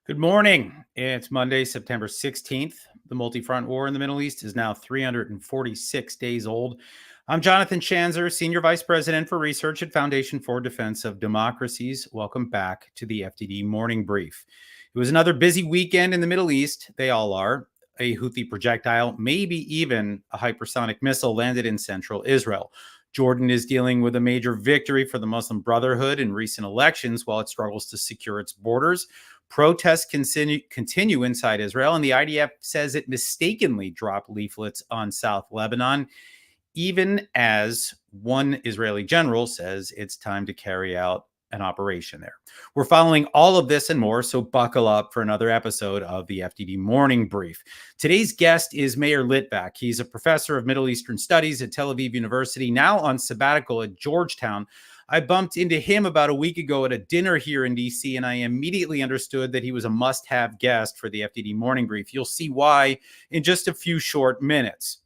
Good morning. It's Monday, September 16th. The multi-front war in the Middle East is now 346 days old. I'm Jonathan Schanzer, Senior Vice President for Research at Foundation for Defense of Democracies. Welcome back to the FDD Morning Brief. It was another busy weekend in the Middle East. They all are. A Houthi projectile, maybe even a hypersonic missile, landed in central Israel. Jordan is dealing with a major victory for the Muslim Brotherhood in recent elections while it struggles to secure its borders. Protests continue inside Israel, and the IDF says it mistakenly dropped leaflets on South Lebanon, even as one Israeli general says it's time to carry out an operation there. We're following all of this and more, so buckle up for another episode of the FDD Morning Brief. Today's guest is Meir Litvak. He's a professor of Middle Eastern Studies at Tel Aviv University, now on sabbatical at Georgetown. I bumped into him about a week ago at a dinner here in DC, and I immediately understood that he was a must-have guest for the FDD Morning Brief. You'll see why in just a few short minutes.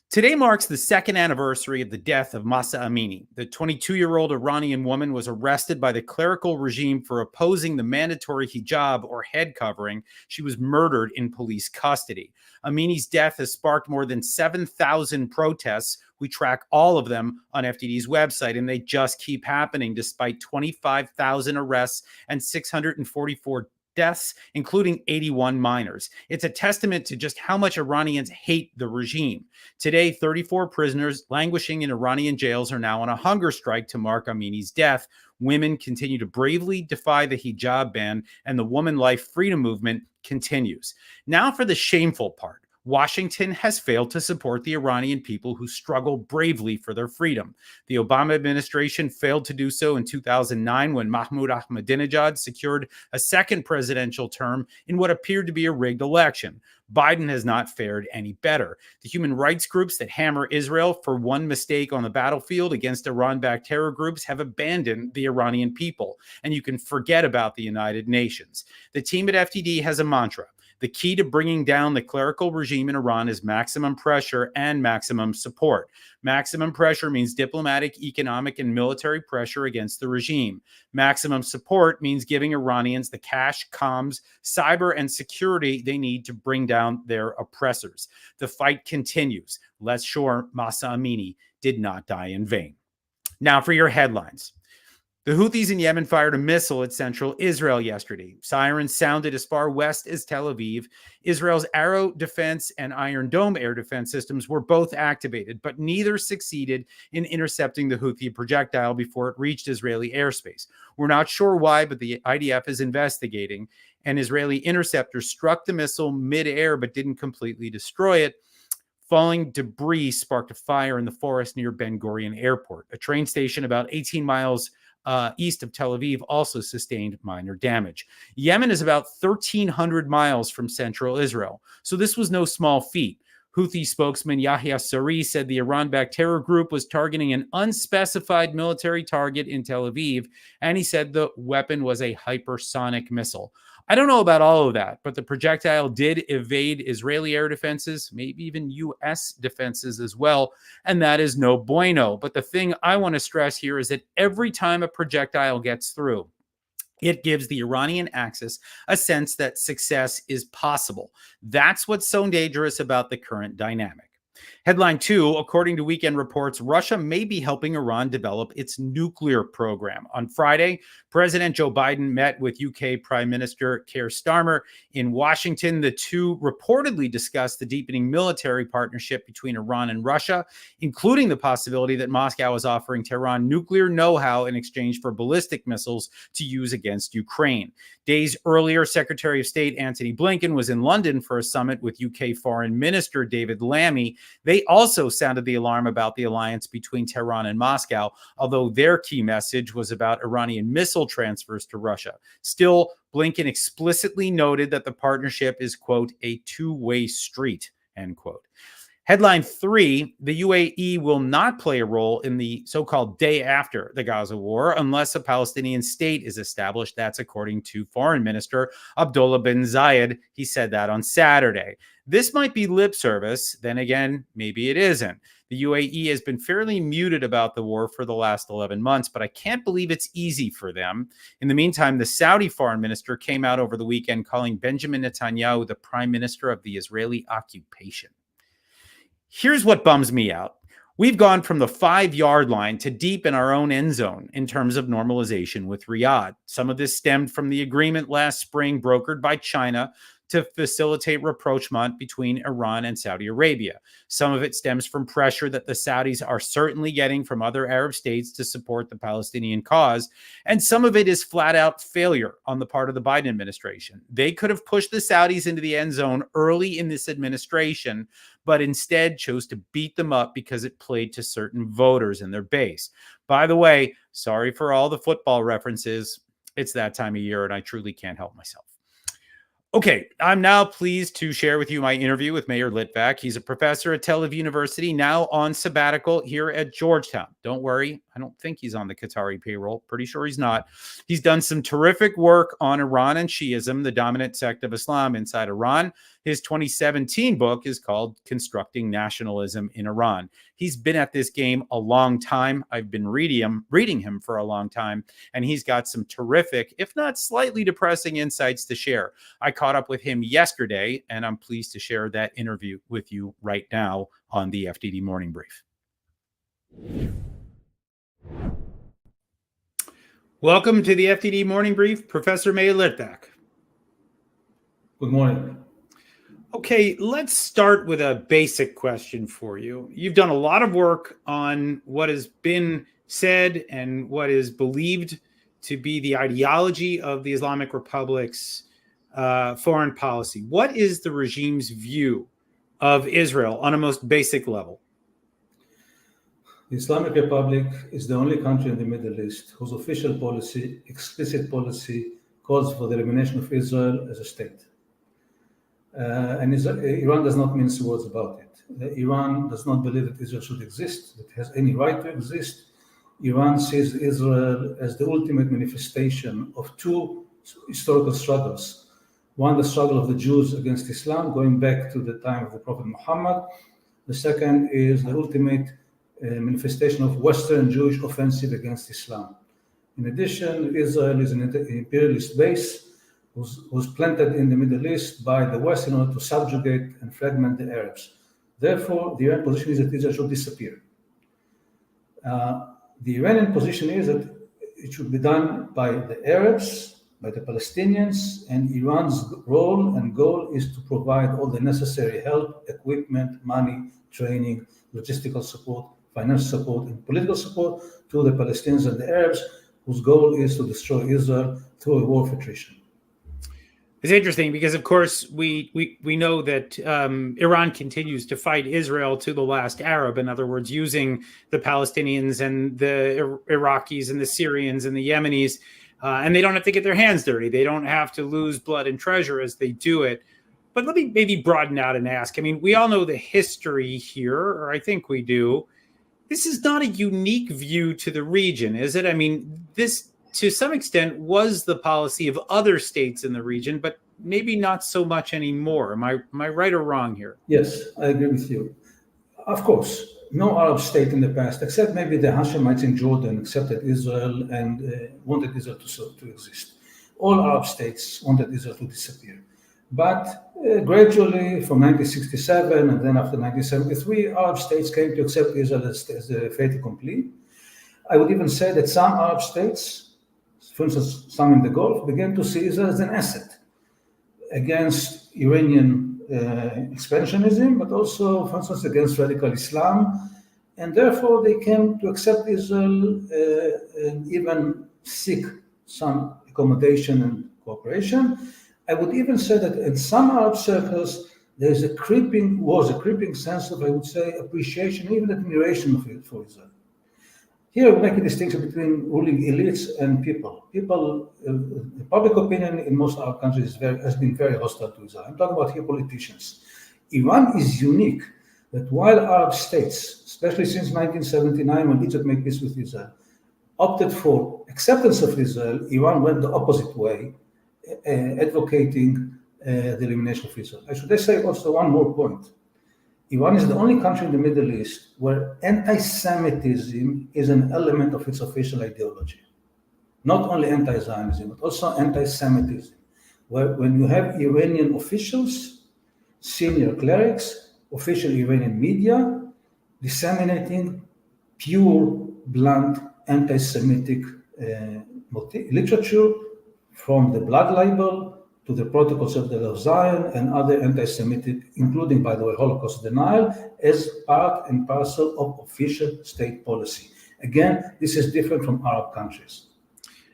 Today marks the second anniversary of the death of Mahsa Amini. The 22-year-old Iranian woman was arrested by the clerical regime for opposing the mandatory hijab or head covering. She was murdered in police custody. Amini's death has sparked more than 7,000 protests. We track all of them on FDD's website, and they just keep happening despite 25,000 arrests and 644 deaths, including 81 minors. It's a testament to just how much Iranians hate the regime. Today, 34 prisoners languishing in Iranian jails are now on a hunger strike to mark Amini's death. Women continue to bravely defy the hijab ban, and the woman life freedom movement continues. Now for the shameful part. Washington has failed to support the Iranian people who struggle bravely for their freedom. The Obama administration failed to do so in 2009 when Mahmoud Ahmadinejad secured a second presidential term in what appeared to be a rigged election. Biden has not fared any better. The human rights groups that hammer Israel for one mistake on the battlefield against Iran-backed terror groups have abandoned the Iranian people, and you can forget about the United Nations. The team at FDD has a mantra. The key to bringing down the clerical regime in Iran is maximum pressure and maximum support. Maximum pressure means diplomatic, economic, and military pressure against the regime. Maximum support means giving Iranians the cash, comms, cyber, and security they need to bring down their oppressors. The fight continues. Let's sure Mahsa Amini did not die in vain. Now for your headlines. The Houthis in Yemen fired a missile at central Israel yesterday. Sirens sounded as far west as Tel Aviv. Israel's Arrow defense and Iron Dome air defense systems were both activated, but neither succeeded in intercepting the Houthi projectile before it reached Israeli airspace. We're not sure why, but the IDF is investigating. An Israeli interceptor struck the missile mid-air but didn't completely destroy it. Falling debris sparked a fire in the forest near Ben Gurion Airport. A train station about 18 miles east of Tel Aviv also sustained minor damage. Yemen is about 1,300 miles from central Israel, so this was no small feat. Houthi spokesman Yahya Saree said the Iran-backed terror group was targeting an unspecified military target in Tel Aviv, and he said the weapon was a hypersonic missile. I don't know about all of that, but the projectile did evade Israeli air defenses, maybe even U.S. defenses as well, and that is no bueno. But the thing I want to stress here is that every time a projectile gets through, it gives the Iranian axis a sense that success is possible. That's what's so dangerous about the current dynamic. Headline 2, according to Weekend Reports, Russia may be helping Iran develop its nuclear program. On Friday, President Joe Biden met with UK Prime Minister Keir Starmer in Washington. The two reportedly discussed the deepening military partnership between Iran and Russia, including the possibility that Moscow is offering Tehran nuclear know-how in exchange for ballistic missiles to use against Ukraine. Days earlier, Secretary of State Antony Blinken was in London for a summit with UK Foreign Minister David Lammy. They also sounded the alarm about the alliance between Tehran and Moscow, although their key message was about Iranian missile transfers to Russia. Still, Blinken explicitly noted that the partnership is, quote, a two-way street, end quote. Headline 3, the UAE will not play a role in the so-called day after the Gaza war unless a Palestinian state is established. That's according to Foreign Minister Abdullah bin Zayed. He said that on Saturday. This might be lip service. Then again, maybe it isn't. The UAE has been fairly muted about the war for the last 11 months, but I can't believe it's easy for them. In the meantime, the Saudi foreign minister came out over the weekend calling Benjamin Netanyahu the prime minister of the Israeli occupation. Here's what bums me out. We've gone from the 5-yard line to deep in our own end zone in terms of normalization with Riyadh. Some of this stemmed from the agreement last spring brokered by China to facilitate rapprochement between Iran and Saudi Arabia. Some of it stems from pressure that the Saudis are certainly getting from other Arab states to support the Palestinian cause. And some of it is flat out failure on the part of the Biden administration. They could have pushed the Saudis into the end zone early in this administration, but instead chose to beat them up because it played to certain voters in their base. By the way, sorry for all the football references. It's that time of year, and I truly can't help myself. Okay, I'm now pleased to share with you my interview with Meir Litvak. He's a professor at Tel Aviv University, now on sabbatical here at Georgetown. Don't worry, I don't think he's on the Qatari payroll. Pretty sure he's not. He's done some terrific work on Iran and Shiism, the dominant sect of Islam inside Iran. His 2017 book is called Constructing Nationalism in Iran. He's been at this game a long time. I've been reading him for a long time, and he's got some terrific, if not slightly depressing insights to share. I caught up with him yesterday, and I'm pleased to share that interview with you right now on the FDD Morning Brief. Welcome to the FDD Morning Brief, Professor Meir Litvak. Good morning. Okay, let's start with a basic question for you. You've done a lot of work on what has been said and what is believed to be the ideology of the Islamic Republic's foreign policy. What is the regime's view of Israel on a most basic level? The Islamic Republic is the only country in the Middle East whose official policy, explicit policy, calls for the elimination of Israel as a state. And Iran does not mince words about it. Iran does not believe that Israel should exist, that it has any right to exist. Iran sees Israel as the ultimate manifestation of two historical struggles. One, the struggle of the Jews against Islam, going back to the time of the Prophet Muhammad. The second is the ultimate manifestation of Western Jewish offensive against Islam. In addition, Israel is an imperialist base was planted in the Middle East by the West in order to subjugate and fragment the Arabs. Therefore, the Iranian position is that Israel should disappear. The Iranian position is that it should be done by the Arabs, by the Palestinians, and Iran's role and goal is to provide all the necessary help, equipment, money, training, logistical support, financial support, and political support to the Palestinians and the Arabs, whose goal is to destroy Israel through a war of attrition. It's interesting because, of course, we know that Iran continues to fight Israel to the last Arab. In other words, using the Palestinians and the Iraqis and the Syrians and the Yemenis, and they don't have to get their hands dirty. They don't have to lose blood and treasure as they do it. But let me maybe broaden out and ask. I mean, we all know the history here, or I think we do. This is not a unique view to the region, is it? I mean, this, to some extent, was the policy of other states in the region, but maybe not so much anymore. Am I right or wrong here? Yes, I agree with you. Of course, no Arab state in the past, except maybe the Hashemites in Jordan, accepted Israel and wanted Israel to exist. All Arab states wanted Israel to disappear. But gradually, from 1967 and then after 1973, Arab states came to accept Israel as the fait accompli. I would even say that some Arab states, for instance, some in the Gulf, began to see Israel as an asset against Iranian expansionism, but also, for instance, against radical Islam. And therefore, they came to accept Israel and even seek some accommodation and cooperation. I would even say that in some Arab circles, there was a creeping sense of, I would say, appreciation, even admiration for Israel. Here, we make a distinction between ruling elites and people. The public opinion in most Arab countries has been very hostile to Israel. I'm talking about here politicians. Iran is unique that while Arab states, especially since 1979 when Egypt made peace with Israel, opted for acceptance of Israel, Iran went the opposite way, advocating the elimination of Israel. I should say also one more point. Iran is the only country in the Middle East where anti-Semitism is an element of its official ideology. Not only anti-Zionism, but also anti-Semitism, where when you have Iranian officials, senior clerics, official Iranian media, disseminating pure, blunt, anti-Semitic literature, from the blood libel to the protocols of the Zion and other anti-Semitic, including, by the way, Holocaust denial, as part and parcel of official state policy. Again, this is different from Arab countries.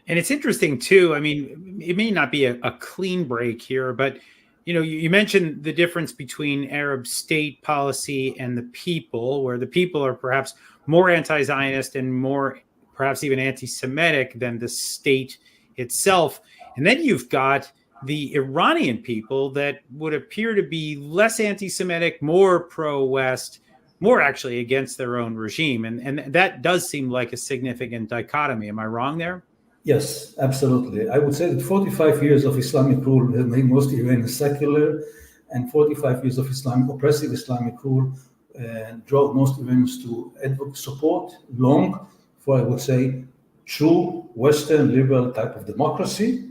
And it's interesting too. I mean, it may not be a clean break here, but you mentioned the difference between Arab state policy and the people, where the people are perhaps more anti-Zionist and more perhaps even anti-Semitic than the state itself. And then you've got the Iranian people that would appear to be less anti-Semitic, more pro-West, more actually against their own regime. And that does seem like a significant dichotomy. Am I wrong there? Yes, absolutely. I would say that 45 years of Islamic rule have made most Iranians secular, and 45 years of oppressive Islamic rule drove most Iranians to support long for, I would say, true Western liberal type of democracy.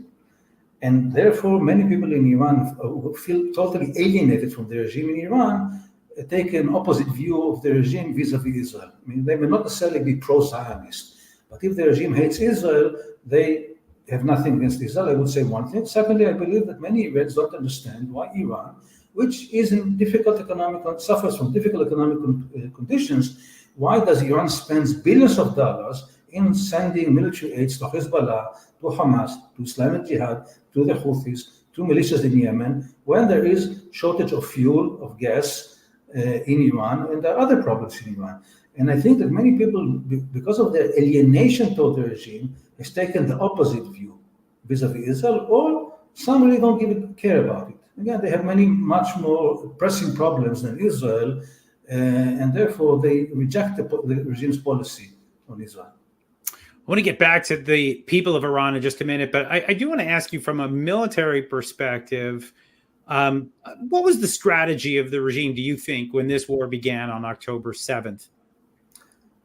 And therefore, many people in Iran who feel totally alienated from the regime in Iran take an opposite view of the regime vis-a-vis Israel. I mean, they may not necessarily be pro-Zionist, but if the regime hates Israel, they have nothing against Israel. I would say one thing. Secondly, I believe that many Iranians don't understand why Iran, which is in suffers from difficult economic conditions, why does Iran spend billions of dollars in sending military aids to Hezbollah, to Hamas, to Islamic Jihad, to the Houthis, to militias in Yemen, when there is shortage of fuel, of gas in Iran, and there are other problems in Iran. And I think that many people, because of their alienation toward the regime, has taken the opposite view vis-a-vis Israel, or some really don't care about it. Again, they have much more pressing problems than Israel, and therefore they reject the regime's policy on Israel. I want to get back to the people of Iran in just a minute, but I do want to ask you from a military perspective, what was the strategy of the regime, do you think, when this war began on October 7th?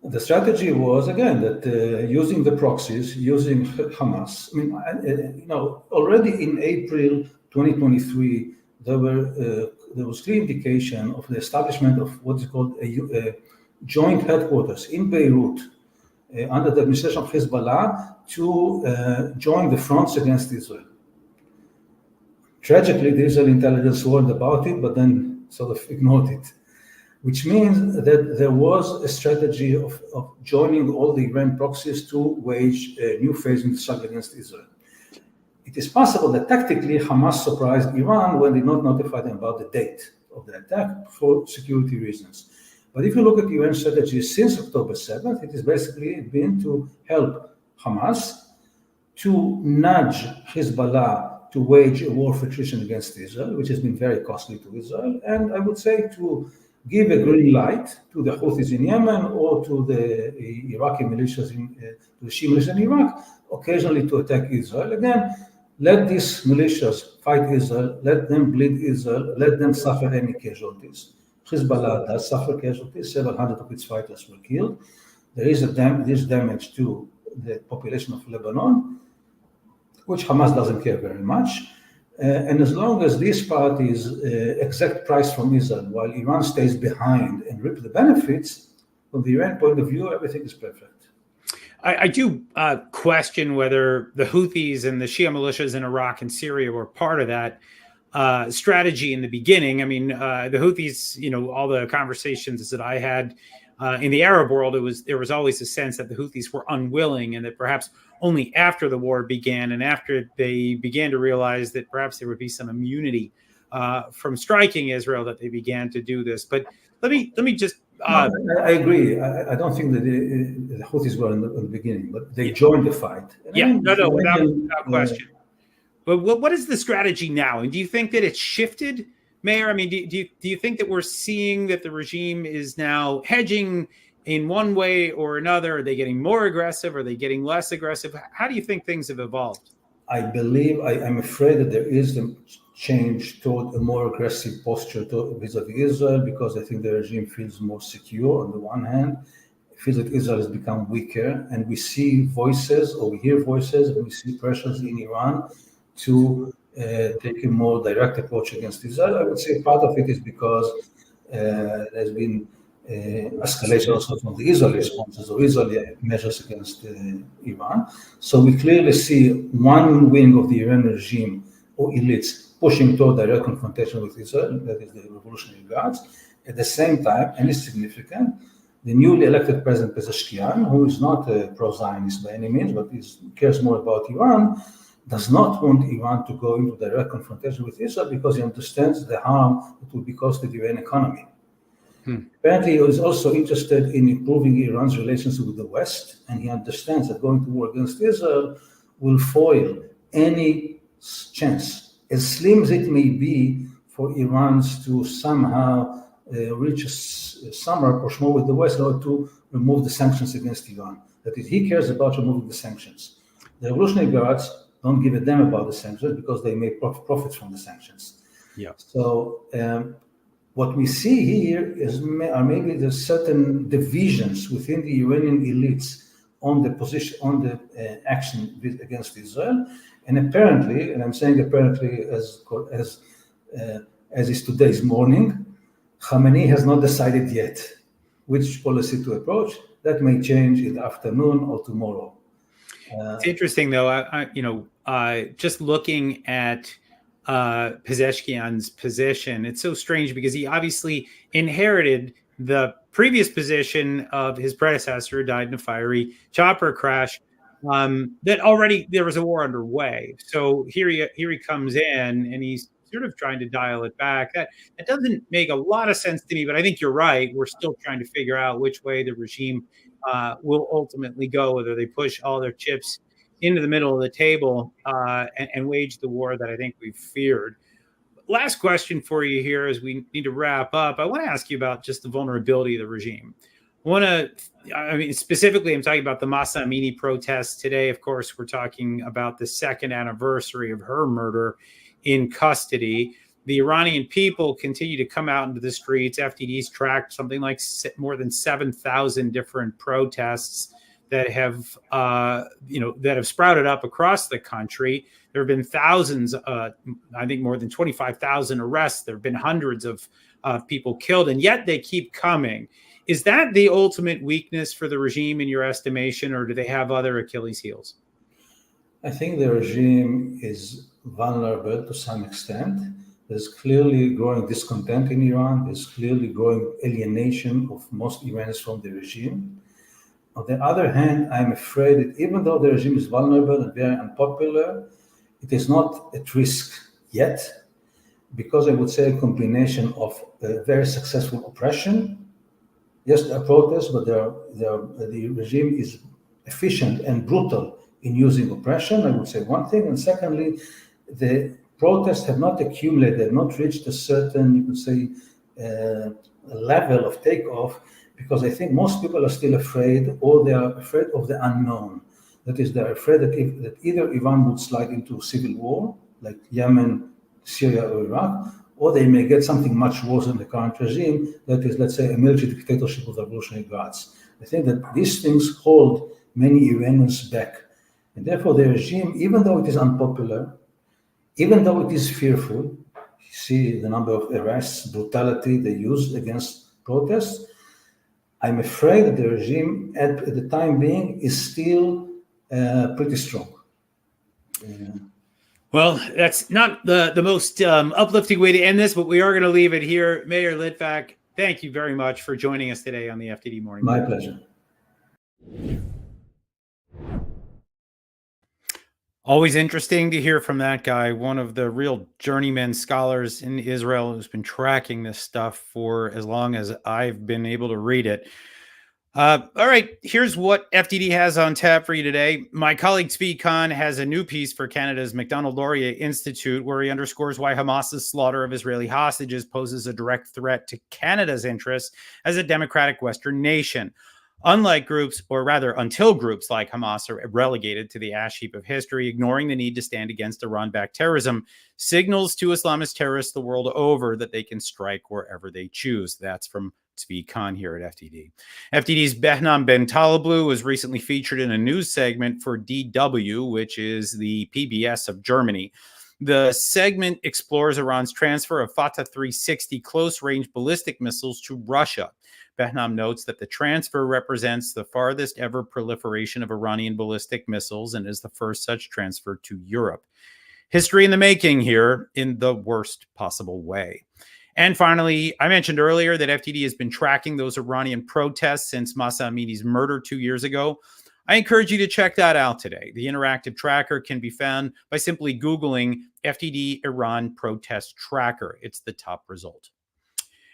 The strategy was, again, that using the proxies, using Hamas. I mean, already in April 2023, there was clear indication of the establishment of what is called a joint headquarters in Beirut under the administration of Hezbollah to join the fronts against Israel. Tragically, the Israeli intelligence warned about it, but then sort of ignored it, which means that there was a strategy of joining all the Iran proxies to wage a new phase in the struggle against Israel. It is possible that tactically Hamas surprised Iran when they did not notify them about the date of the attack for security reasons. But if you look at Iran's strategy since October 7th, it has basically been to help Hamas, to nudge Hezbollah to wage a war of attrition against Israel, which has been very costly to Israel, and I would say to give a green light to the Houthis in Yemen or to the Iraqi militias, to the Shia militias in Iraq, occasionally to attack Israel. Again, let these militias fight Israel, let them bleed Israel, let them suffer any casualties. Hezbollah does suffer casualties, several hundred of its fighters were killed. There is this damage to the population of Lebanon, which Hamas doesn't care very much. And as long as these parties exact price from Israel while Iran stays behind and reap the benefits, from the Iran point of view, everything is perfect. I do question whether the Houthis and the Shia militias in Iraq and Syria were part of that strategy in the beginning. I mean, the Houthis, all the conversations that I had in the Arab world, there was always a sense that the Houthis were unwilling, and that perhaps only after the war began and after they began to realize that perhaps there would be some immunity from striking Israel that they began to do this. But let me just. I agree. I don't think that the Houthis were in the beginning, but they joined the fight. Without question. But what is the strategy now? And do you think that it's shifted, Meir? I mean, do you think that we're seeing that the regime is now hedging in one way or another? Are they getting more aggressive? Are they getting less aggressive? How do you think things have evolved? I believe, I'm afraid that there is a change toward a more aggressive posture vis-a-vis Israel, because I think the regime feels more secure on the one hand, feels that Israel has become weaker, and we see voices, or we hear voices, and we see pressures in Iran to take a more direct approach against Israel. I would say part of it is because there's been escalation also from the Israeli responses or Israeli measures against Iran. So we clearly see one wing of the Iranian regime or elites pushing toward direct confrontation with Israel, that is the Revolutionary Guards. At the same time, and it's significant, the newly elected president Pezeshkian, who is not a pro-Zionist by any means, but cares more about Iran, does not want Iran to go into direct confrontation with Israel because he understands the harm it will be caused to the Iranian economy. Apparently, he is also interested in improving Iran's relations with the West, and he understands that going to war against Israel will foil any chance, as slim as it may be, for Iran to somehow reach some rapprochement with the West in order to remove the sanctions against Iran. That is, he cares about removing the sanctions. The Revolutionary Guards don't give a damn about the sanctions because they make profits from the sanctions. Yeah. So what we see here are maybe the certain divisions within the Iranian elites on the position, on the action against Israel, and apparently, and I'm saying apparently as is today's morning, Khamenei has not decided yet which policy to approach. That may change in the afternoon or tomorrow. It's interesting, though. Just looking at Pezeshkian's position, it's so strange because he obviously inherited the previous position of his predecessor, who died in a fiery chopper crash. That already there was a war underway. So here he comes in, and he's sort of trying to dial it back. That doesn't make a lot of sense to me, but I think you're right. We're still trying to figure out which way the regime will ultimately go, whether they push all their chips into the middle of the table and wage the war that I think we've feared. Last question for you here as we need to wrap up. I want to ask you about just the vulnerability of the regime. Specifically, I'm talking about the Mahsa Amini protests today. Of course, we're talking about the second anniversary of her murder in custody. The Iranian people continue to come out into the streets. FDD's tracked something like more than 7,000 different protests that have sprouted up across the country. There have been thousands, I think more than 25,000 arrests. There have been hundreds of people killed, and yet they keep coming. Is that the ultimate weakness for the regime in your estimation, or do they have other Achilles heels? I think the regime is vulnerable to some extent. There's clearly growing discontent in Iran. There's clearly growing alienation of most Iranians from the regime. On the other hand, I'm afraid that even though the regime is vulnerable and very unpopular, it is not at risk yet, because I would say a combination of very successful oppression. Yes, there are protests, but the regime is efficient and brutal in using oppression, I would say one thing. And secondly, the protests have not accumulated, have not reached a certain, you could say, level of takeoff, because I think most people are still afraid, or they are afraid of the unknown. That is, they're afraid that either Iran would slide into civil war, like Yemen, Syria, or Iraq, or they may get something much worse than the current regime, that is, let's say, a military dictatorship of the Revolutionary Guards. I think that these things hold many Iranians back. And therefore, the regime, even though it is unpopular, even though it is fearful, you see the number of arrests, brutality they use against protests, I'm afraid that the regime at the time being is still pretty strong. Well, that's not the most uplifting way to end this, but we are going to leave it here. Meir Litvak, thank you very much for joining us today on the FDD Morning. My pleasure. Always interesting to hear from that guy, one of the real journeyman scholars in Israel who's been tracking this stuff for as long as I've been able to read it. All right, here's what FDD has on tap for you today. My colleague Tzvi Khan has a new piece for Canada's Macdonald-Laurier Institute, where he underscores why Hamas's slaughter of Israeli hostages poses a direct threat to Canada's interests as a democratic Western nation. Unlike groups, or rather until groups like Hamas are relegated to the ash heap of history, ignoring the need to stand against Iran-backed terrorism signals to Islamist terrorists the world over that they can strike wherever they choose. That's from Tzvi Khan here at FDD. FDD's Behnam Ben Talablu was recently featured in a news segment for DW, which is the PBS of Germany. The segment explores Iran's transfer of Fatah 360 close-range ballistic missiles to Russia. Behnam notes that the transfer represents the farthest ever proliferation of Iranian ballistic missiles and is the first such transfer to Europe. History in the making here in the worst possible way. And finally, I mentioned earlier that FDD has been tracking those Iranian protests since Mahsa Amini's murder 2 years ago. I encourage you to check that out today. The interactive tracker can be found by simply Googling FDD Iran protest tracker. It's the top result.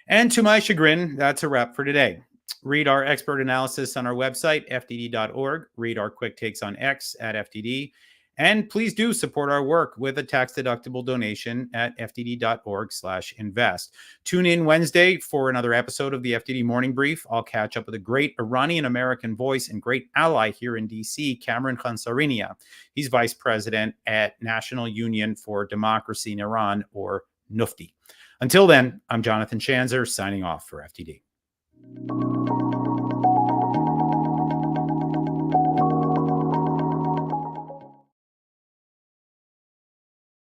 And to my chagrin, that's a wrap for today. Read our expert analysis on our website, fdd.org. Read our quick takes on X at FDD. And please do support our work with a tax-deductible donation at fdd.org/invest. Tune in Wednesday for another episode of the FDD Morning Brief. I'll catch up with a great Iranian-American voice and great ally here in D.C., Cameron Khansarinia. He's vice president at National Union for Democracy in Iran, or NUFTI. Until then, I'm Jonathan Schanzer, signing off for FDD.